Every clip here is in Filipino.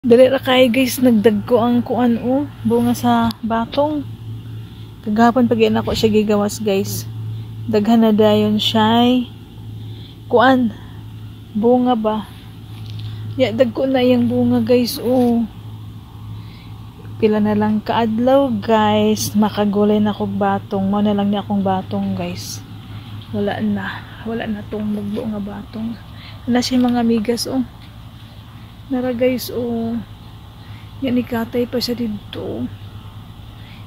Dali ra kay guys, nagdag ko ang kuan bunga sa batong. Kagahapon pag ako siya gigawas guys. Daghan na dayon siya kuan bunga ba. Ya dagko na yang bunga guys Pila na lang kaadlaw guys, makagulay na kog batong. Mo na lang ni akong batong guys. Wala na tong mugbo nga batong. Na siya mga migas Nara guys yan nikatay pa siya dito.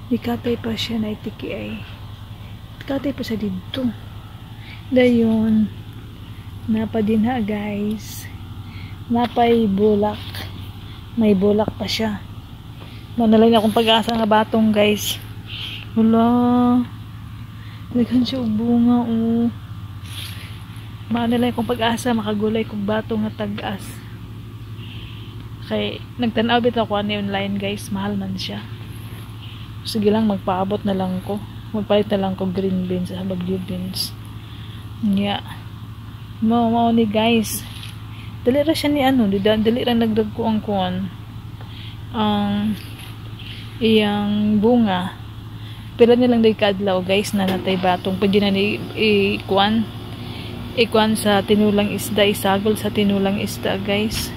Nikatay pa siya na itiki ay. Nikatay pa siya dito. Dayon napa din ha guys. Napay bulak. May bulak pa siya. Manalay na akong pag-asa nga batong guys. Wala. Naghan siya bunga Manalay akong pag-asa makagulay kong batong nga tag-as. Kay nagtanaw bitaw ko online guys, mahal man siya. Sige lang magpaabot na lang ko. Magpalit na lang ko green beans sa bagyo beans. Yeah. Mao ni guys. Dali ra siya ni dali ra nagdag ko ang kuan. Iyang bunga. Pila nilang day kadlaw guys na natay batong. Pwede na ni ikuan sa tinulang isda, isagol sa tinulang isda guys.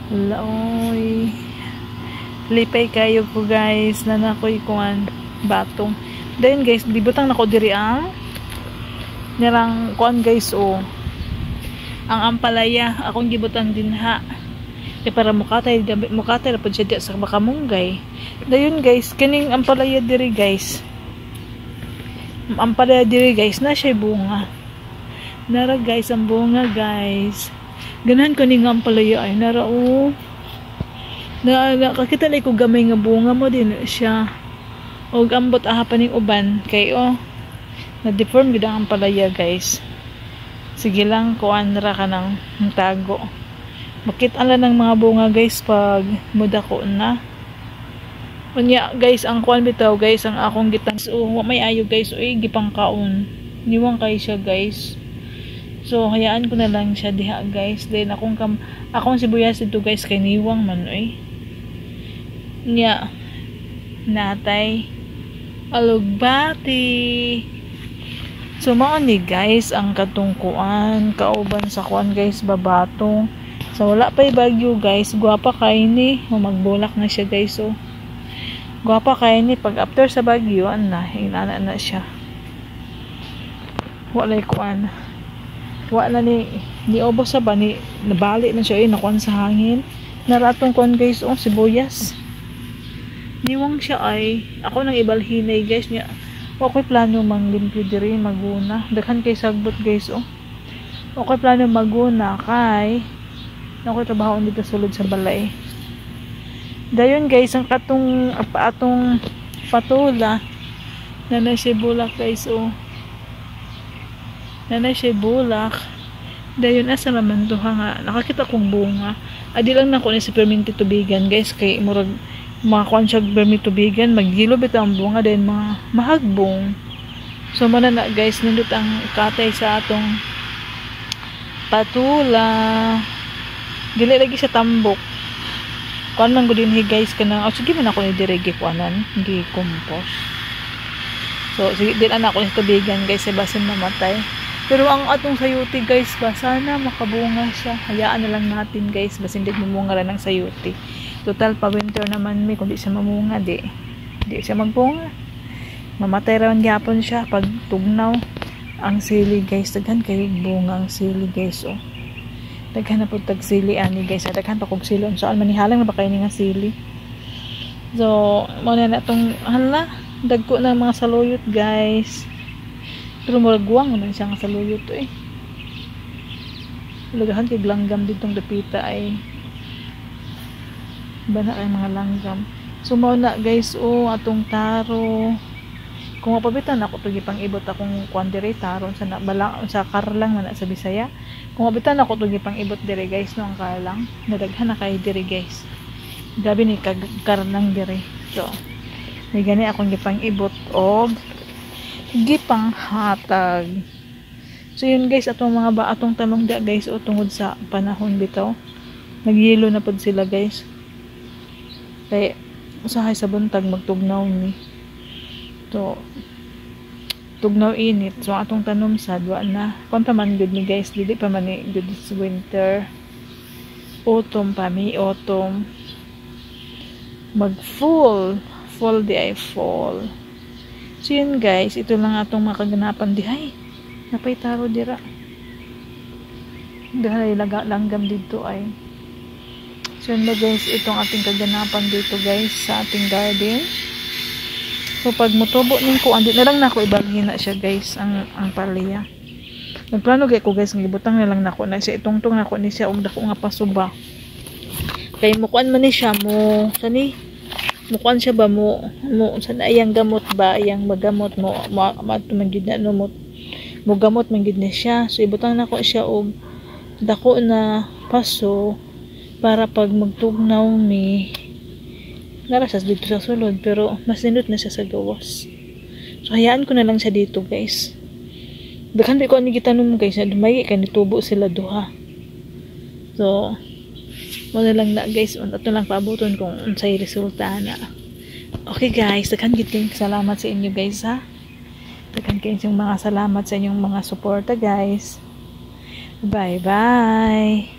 Laoy lipay kayo ko guys na nakoy kuan batong. Then guys libutang nako diri ang nirang kuan guys ang ampalaya akong gibutan din ha para mukatay na pud siya sa makamunggay. Dayon guys kining ampalaya diri guys na siya bunga. Nara guys ang bunga guys. Ganahan ko ni nga ampalaya ay nara nakakita lang ko gamay nga bunga mo din siya. Og ambot pa ning uban kay na deform gid ang ampalaya guys. Sige lang kuan ra ka nang tago. Makita lang ng mga bunga guys pag mudako na. Unya guys ang kuan bitaw guys ang akong gitang may ayo guys gipang kaon. Niwang kay siya guys. So hayaan ko na lang siya diha guys. Then akong sibuyas dito guys kay niwang man Nya natay alugbati. So mao ni guys ang katungkuan kauban sa kuan guys babatong. So wala pa'y bagyo guys. Guwapa kay ni magbulak na siya guys Guwapa kay ni pag after sa bagyo inana na siya. Walay kuan. Wala ni obos sa ba ni nabali na siya nakuan sa hangin. Naratong kuan guys sibuyas. Niwang siya ay ako nang ibalhinay guys niya. Okay plano manglimpyo diri maguna. Daghan kay sagbot guys Okay plano maguna kay ako trabaho dito sulod sa balay. Dayon guys ang atong patula na siya bulak guys na siya bulak. Dayon asa naman to nga nakakita kong bunga. Adi lang nako ni sa perminti tubigan guys kay murag mga kuan siya perminti tubigan maghilo bitaw ang bunga dayon mga mahagbong. So muna na guys nindot ang katay sa atong patula. Dili lagi sa tambok. Kuan man gud dinhi guys kanang sige man ako ni dire kuanan gi compost. So sige din anak ko sa tubigan guys sa basin mamatay. Pero ang atong sayuti guys ba sana makabunga siya. Hayaan na lang natin guys basin din mamunga ra ng sayuti. Total pa winter naman may kundi siya mamunga di siya magbunga. Mamatay ra man gyapon siya pag tugnaw. Ang sili guys daghan kay bunga ang sili guys daghan na po tag sili ani guys daghan pa kog sili saan manihalang na ba kay ni nga sili. So mo na tong hala dagko na mga saluyot guys pero muragwang man siya nga saluyot lagahan kay langgam ditong dapita ay bana kay mga langgam. So mo na guys atong taro kung mapabitan ako to gipang ibot akong kwandire taron sa balang sa karlang man sa Bisaya. Kung mabitan ako to gipang ibot dire guys no ang karlang nadaghan na kay dire guys. Grabe ni karlang dire. So may gani akong gipang ibot og gipang hatag. So yun guys atong mga atong tanong da guys tungod sa panahon bitaw. Nagyelo na pod sila guys. Kaya usahay sa buntag magtugnaw ni. So tugnaw init. So atong tanom sad wa na. Kon pa man good ni guys, dili pa man ni good is winter. Autumn pa mi, autumn. Mag fall di ay fall. So yun guys, ito lang atong makaganapan dihay. Napay taro dira. Dahil langgam dito ay. So yun na guys, itong ating kaganapan dito guys sa ating garden. So pag mutubo ning ko, andi na lang nako ibalhin na siya guys ang palya. Nagplano gay ko guys, ngibutang na lang nako na siya itungtong nako ni siya og dako nga pasuba. Kay mukuan man ni siya mo sani mukuan siya ba mo sana ayang gamot ba ayang magamot mo matumagid na no mo gamot man gid ni siya. So ibutang nako siya og dako na paso para pag magtugnaw mi narasas dito sa sulod pero mas nindot na siya sa gawas. So hayaan ko na lang siya dito guys. Daghan di ko ani gitanom guys na dumay kay nitubo sila duha. So mo na lang na guys ato lang paaboton kung unsay resulta na. Okay guys, daghan gid salamat sa inyo guys ha. Daghan kayong mga salamat sa inyong mga suporta guys. Bye bye.